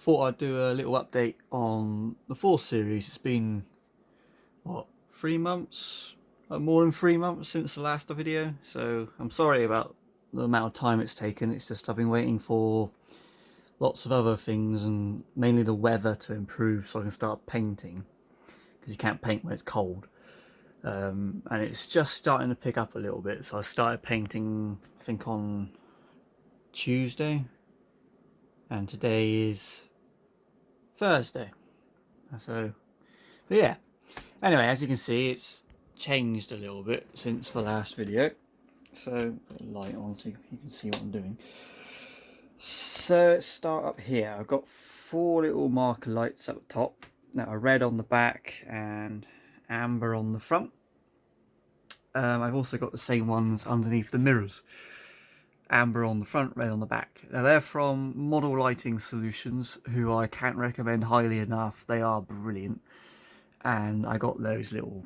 thought I'd do a little update on the 4 series. It's been, what, 3 months? More than 3 months since the last video, so I'm sorry about the amount of time it's taken. It's just I've been waiting for lots of other things, and mainly the weather to improve so I can start painting, because you can't paint when it's cold. And it's just starting to pick up a little bit, so I started painting I think on Tuesday, and today is Thursday. So, but yeah. Anyway, as you can see, it's changed a little bit since the last video. So, put a light on so you can see what I'm doing. So, let's start up here. I've got 4 little marker lights up the top that are red on the back and amber on the front. I've also got the same ones underneath the mirrors. Amber on the front, red on the back. Now they're from Model Lighting Solutions, who I can't recommend highly enough. They are brilliant. And I got those little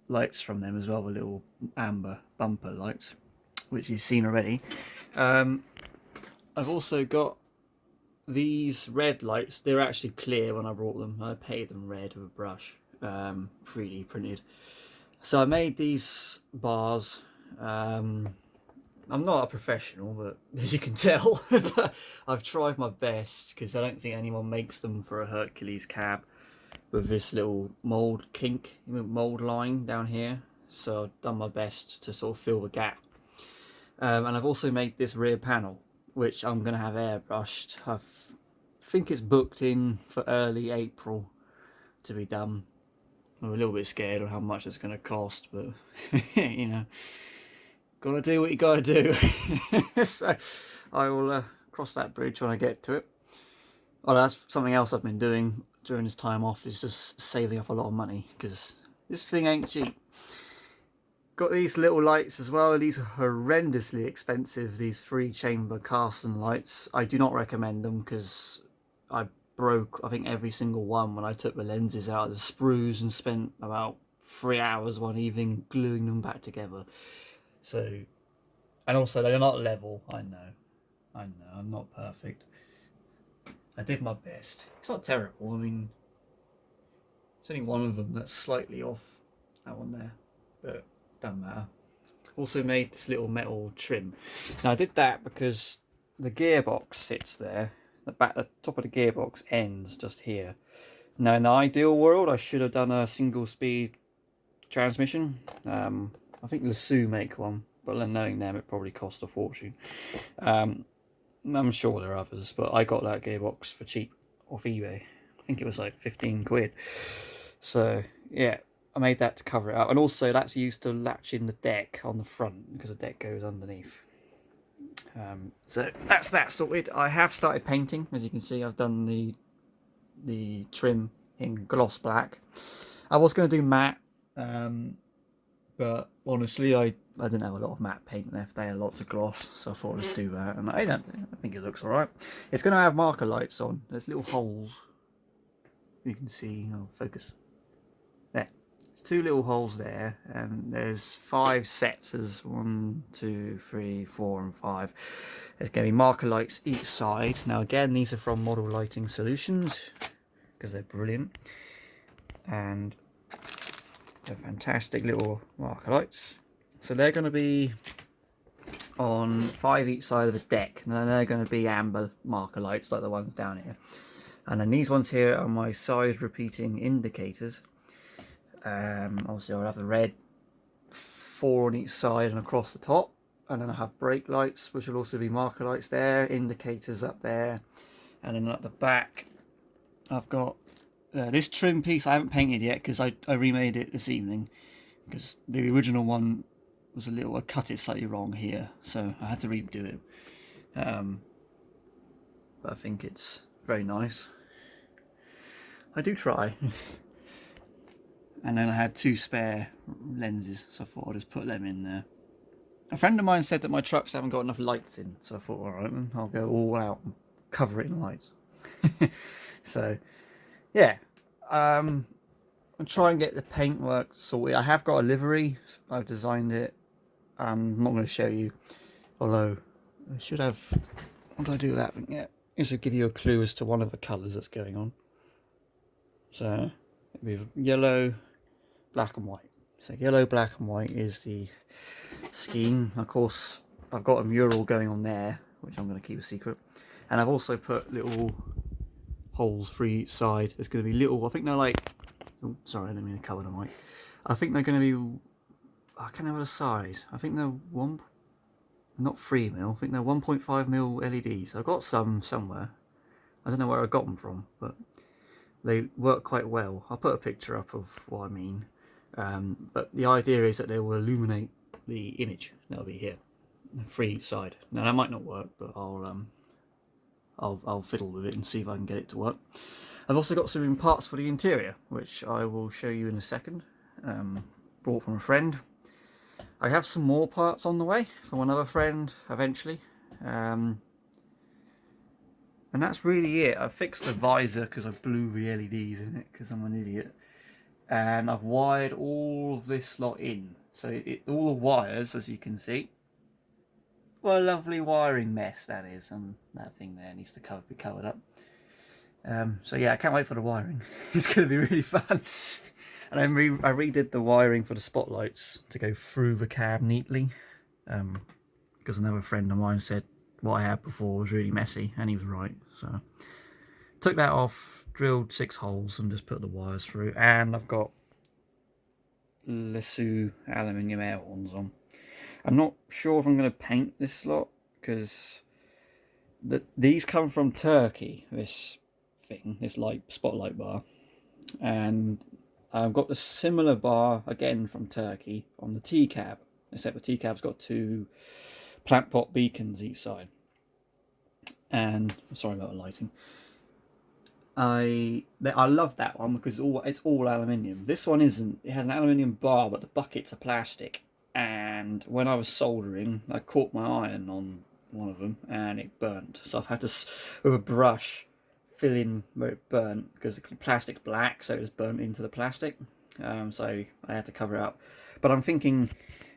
lights from them as well, the little amber bumper lights, which you've seen already. I've also got these red lights. They're actually clear when I brought them. I painted them red with a brush, 3D printed. So I made these bars. I'm not a professional, but as you can tell, I've tried my best, because I don't think anyone makes them for a Hercules cab with this little mould kink, mould line down here. So I've done my best to sort of fill the gap. And I've also made this rear panel, which I'm going to have airbrushed. I think it's booked in for early April to be done. I'm a little bit scared of how much it's going to cost, but you know, gotta do what you gotta do. So I will cross that bridge when I get to it. Oh, that's something else I've been doing during this time off, is just saving up a lot of money, because this thing ain't cheap. Got these little lights as well. These are horrendously expensive, these 3-chamber Carson lights. I do not recommend them, because I broke, I think, every single one when I took the lenses out of the sprues and spent about 3 hours one evening gluing them back together. So, and also they're not level. I know, I'm not perfect. I did my best. It's not terrible. I mean, it's only one of them that's slightly off, that one there, but doesn't matter. Also made this little metal trim. Now I did that because the gearbox sits there. The top of the gearbox ends just here. Now in the ideal world, I should have done a single speed transmission. I think Lasso make one, but knowing them, it probably cost a fortune. I'm sure there are others, but I got that gearbox for cheap off eBay. I think it was like 15 quid. So yeah, I made that to cover it up, and also that's used to latch in the deck on the front, because the deck goes underneath. So that's that sorted. I have started painting. As you can see, I've done the trim in gloss black. I was going to do matte, but honestly I didn't have a lot of matte paint left. They had lots of gloss, so I thought I'd just do that, and I think it looks alright. It's going to have marker lights on. There's little holes, you can see. Oh, focus there. There's 2 little holes there, and there's 5 sets. There's 1, 2, 3, 4 and 5. There's going to be marker lights each side. Now again, these are from Model Lighting Solutions, because they're brilliant, and they're fantastic little marker lights. So they're going to be on 5 each side of the deck, and then they're going to be amber marker lights like the ones down here. And then these ones here are my side repeating indicators. Obviously I'll have the red 4 on each side and across the top, and then I have brake lights, which will also be marker lights there, indicators up there, and then at the back I've got this trim piece. I haven't painted yet because I remade it this evening, because the original one was I cut it slightly wrong here, so I had to redo it. But I think it's very nice. I do try. And then I had 2 spare lenses, so I thought I'd just put them in there. A friend of mine said that my trucks haven't got enough lights in, so I thought, alright, I'll go all out and cover it in lights. So yeah, I'll try and get the paintwork sorted. I have got a livery. I've designed it. I'm not going to show you, although I should have. What did I do with that thing yet? this will give you a clue as to one of the colours that's going on. So we have yellow, black and white. So yellow, black and white is the scheme. Of course, I've got a mural going on there, which I'm going to keep a secret. And I've also put little holes for each side. There's going to be little, I think they're like, oh, sorry, I didn't mean to cover the mic. I think they're going to be, I can't remember the size. I think they're not 3mm, I think they're 1.5mm LEDs. I've got some somewhere. I don't know where I got them from, but they work quite well. I'll put a picture up of what I mean. But the idea is that they will illuminate the image that'll be here for each side. Now that might not work, but I'll fiddle with it and see if I can get it to work. I've also got some parts for the interior, which I will show you in a second. Brought from a friend. I have some more parts on the way from another friend eventually. And that's really it. I fixed the visor because I blew the LEDs in it because I'm an idiot. And I've wired all of this lot in. So all the wires, as you can see, what a lovely wiring mess that is. And that thing there needs to be covered up. So yeah, I can't wait for the wiring. It's going to be really fun. And I redid the wiring for the spotlights to go through the cab neatly. Because another friend of mine said what I had before was really messy, and he was right. So took that off, drilled 6 holes and just put the wires through. And I've got Lesu aluminium air horns on. I'm not sure if I'm going to paint this lot because these come from Turkey, this thing, this spotlight bar. And I've got the similar bar again from Turkey on the T-cab, except the T-cab's got 2 plant pot beacons each side. And I'm sorry about the lighting. I love that one because it's all aluminium. This one isn't. It has an aluminium bar, but the buckets are plastic. And when I was soldering, I caught my iron on one of them and it burnt. So I've had to, with a brush, fill in where it burnt because the plastic's black, so it was burnt into the plastic. So I had to cover it up. But I'm thinking,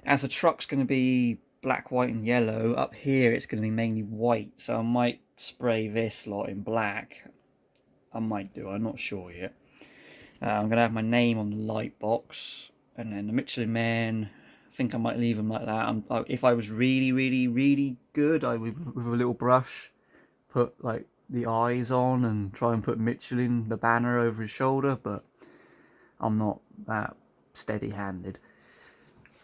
as the truck's going to be black, white and yellow, up here it's going to be mainly white. So I might spray this lot in black. I might do, I'm not sure yet. I'm going to have my name on the light box. And then the Michelin Man, I think I might leave them like that. If I was really, really, really good, I would, with a little brush, put like the eyes on and try and put Michelin, the banner, over his shoulder. But I'm not that steady-handed.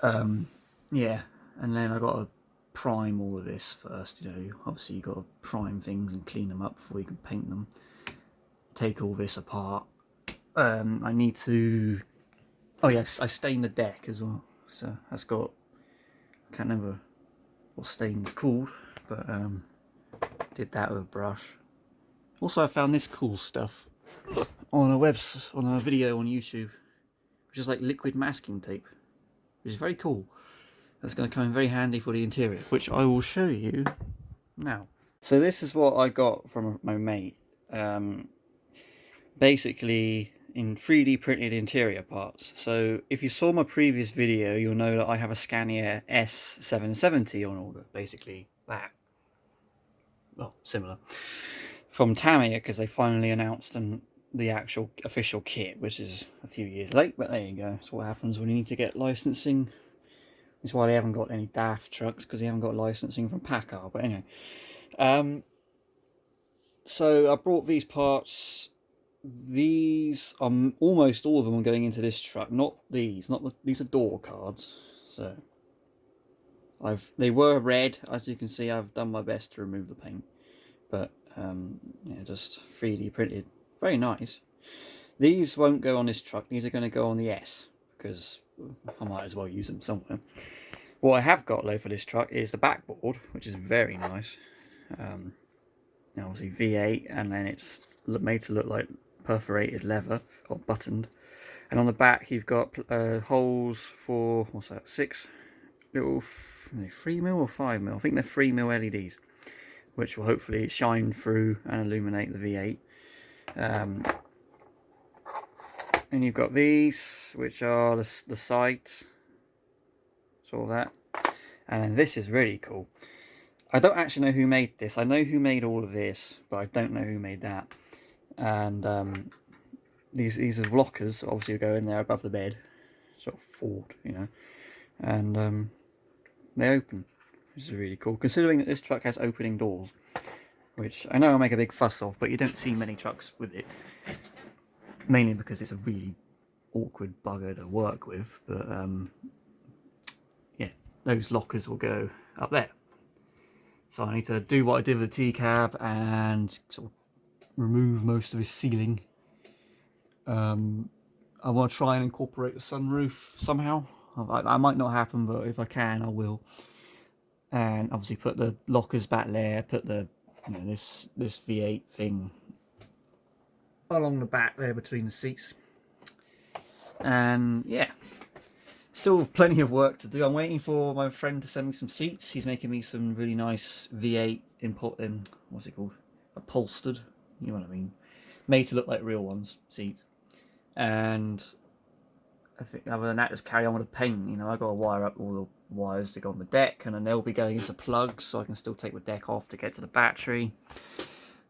Yeah, and then I got to prime all of this first. You know, obviously you got to prime things and clean them up before you can paint them. Take all this apart. I need to. Oh yes, I stained the deck as well. So that's got. I can't remember what stain's called, but did that with a brush. Also, I found this cool stuff on a video on YouTube, which is like liquid masking tape, which is very cool. That's going to come in very handy for the interior, which I will show you now. So this is what I got from my mate. Basically in 3D printed interior parts. So if you saw my previous video, you'll know that I have a Scania S770 on order. Basically that. Well, similar. From Tamiya, because they finally announced the actual official kit, which is a few years late, but there you go. That's what happens when you need to get licensing. That's why they haven't got any DAF trucks, because they haven't got licensing from Packard. But anyway, so I brought these parts. These are almost all of them are going into this truck. Not these. These are door cards. So they were red, as you can see. I've done my best to remove the paint, but yeah, just 3D printed. Very nice. These won't go on this truck. These are going to go on the S because I might as well use them somewhere. What I have got though for this truck is the backboard, which is very nice. Now obviously V8, and then it's made to look like perforated leather or buttoned. And on the back you've got holes for, what's that, 6 little 3mm or 5mm. I think they're 3mm LEDs, which will hopefully shine through and illuminate the V8. And you've got these, which are the sights, sort of that. And then this is really cool. I don't actually know who made this. I know who made all of this, but I don't know who made that. And these are lockers, obviously, go in there above the bed, sort of forward, you know, and they open, which is really cool, considering that this truck has opening doors, which I know I make a big fuss of, but you don't see many trucks with it, mainly because it's a really awkward bugger to work with. But yeah, those lockers will go up there. So I need to do what I did with the T-cab and sort of remove most of his ceiling. I want to try and incorporate the sunroof somehow. I might not happen, but if I can, I will. And obviously put the lockers back there, put the, you know, this V8 thing along the back there between the seats. And yeah, still plenty of work to do. I'm waiting for my friend to send me some seats. He's making me some really nice V8 what's it called? Upholstered, you know what I mean? Made to look like real ones, seats. And I think other than that, just carry on with the paint. You know, I got to wire up all the wires to go on the deck, and then they'll be going into plugs, so I can still take the deck off to get to the battery.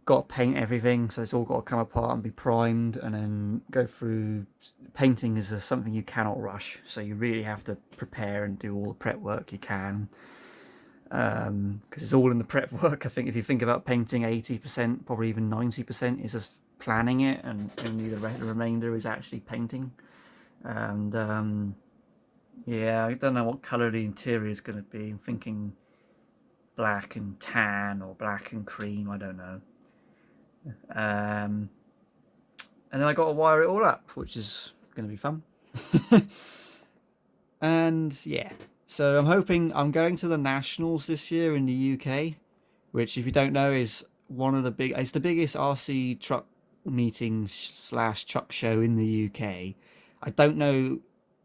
Got to paint everything, so it's all got to come apart and be primed, and then go through. Painting is something you cannot rush, so you really have to prepare and do all the prep work you can. Because it's all in the prep work. I think if you think about painting, 80%, probably even 90% is just planning it, and only the remainder is actually painting. And yeah, I don't know what colour the interior is going to be. I'm thinking black and tan or black and cream, I don't know. And then I got to wire it all up, which is going to be fun. And yeah, so I'm hoping I'm going to the Nationals this year in the UK, which, if you don't know, is it's the biggest RC truck meeting / truck show in the UK. I don't know,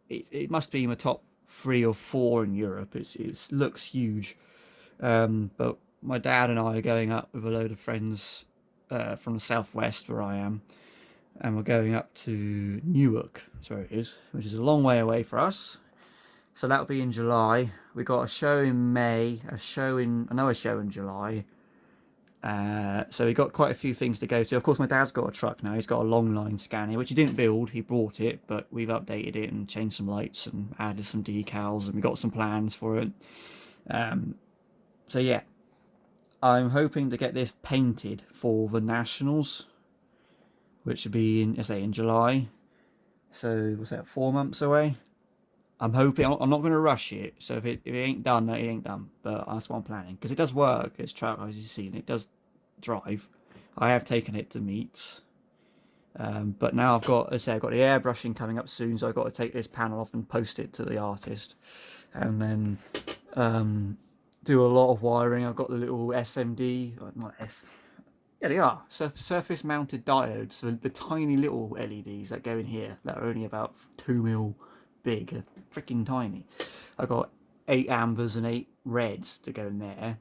it must be in the top 3 or 4 in Europe. It looks huge. But my dad and I are going up with a load of friends from the southwest where I am, and we're going up to Newark, that's where it is, which is a long way away for us. So that'll be in July. We got a show in May, another show in July. So we got quite a few things to go to. Of course, my dad's got a truck now. He's got a long line Scania, which he didn't build. He brought it, but we've updated it and changed some lights and added some decals, and we got some plans for it. So yeah, I'm hoping to get this painted for the Nationals, which should be in July. So was that 4 months away? I'm hoping. I'm not going to rush it. So if it ain't done, it ain't done. But that's what I'm planning, because it does work. It's truck, as you see, and it does drive. I have taken it to meets. But now I've got, as I say, I've got the airbrushing coming up soon, so I've got to take this panel off and post it to the artist, and then do a lot of wiring. I've got the little SMD, yeah, they are surface mounted diodes, so the tiny little LEDs that go in here that are only about 2mm big, are freaking tiny. I've got 8 ambers and 8 reds to go in there,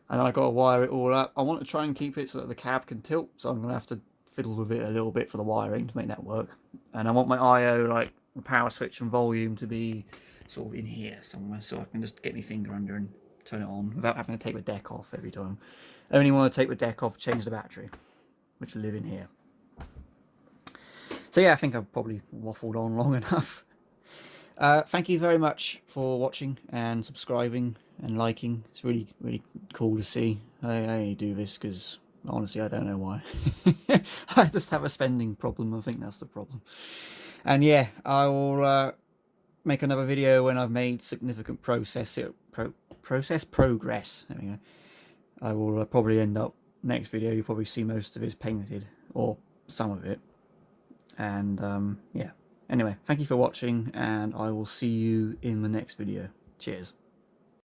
and I got to wire it all up. I want to try and keep it so that the cab can tilt, so I'm going to have to fiddle with it a little bit for the wiring to make that work. And I want my IO, like the power switch and volume, to be sort of in here somewhere, so I can just get my finger under and turn it on without having to take the deck off every time. I only want to take the deck off, change the battery, which will live in here. So yeah, I think I've probably waffled on long enough. Thank you very much for watching and subscribing and liking. It's really, really cool to see. I only do this because, honestly, I don't know why. I just have a spending problem. I think that's the problem. And yeah, I will make another video when I've made significant progress. There we go. I will probably end up, next video, you'll probably see most of it painted, or some of it. And yeah. Anyway, thank you for watching, and I will see you in the next video. Cheers.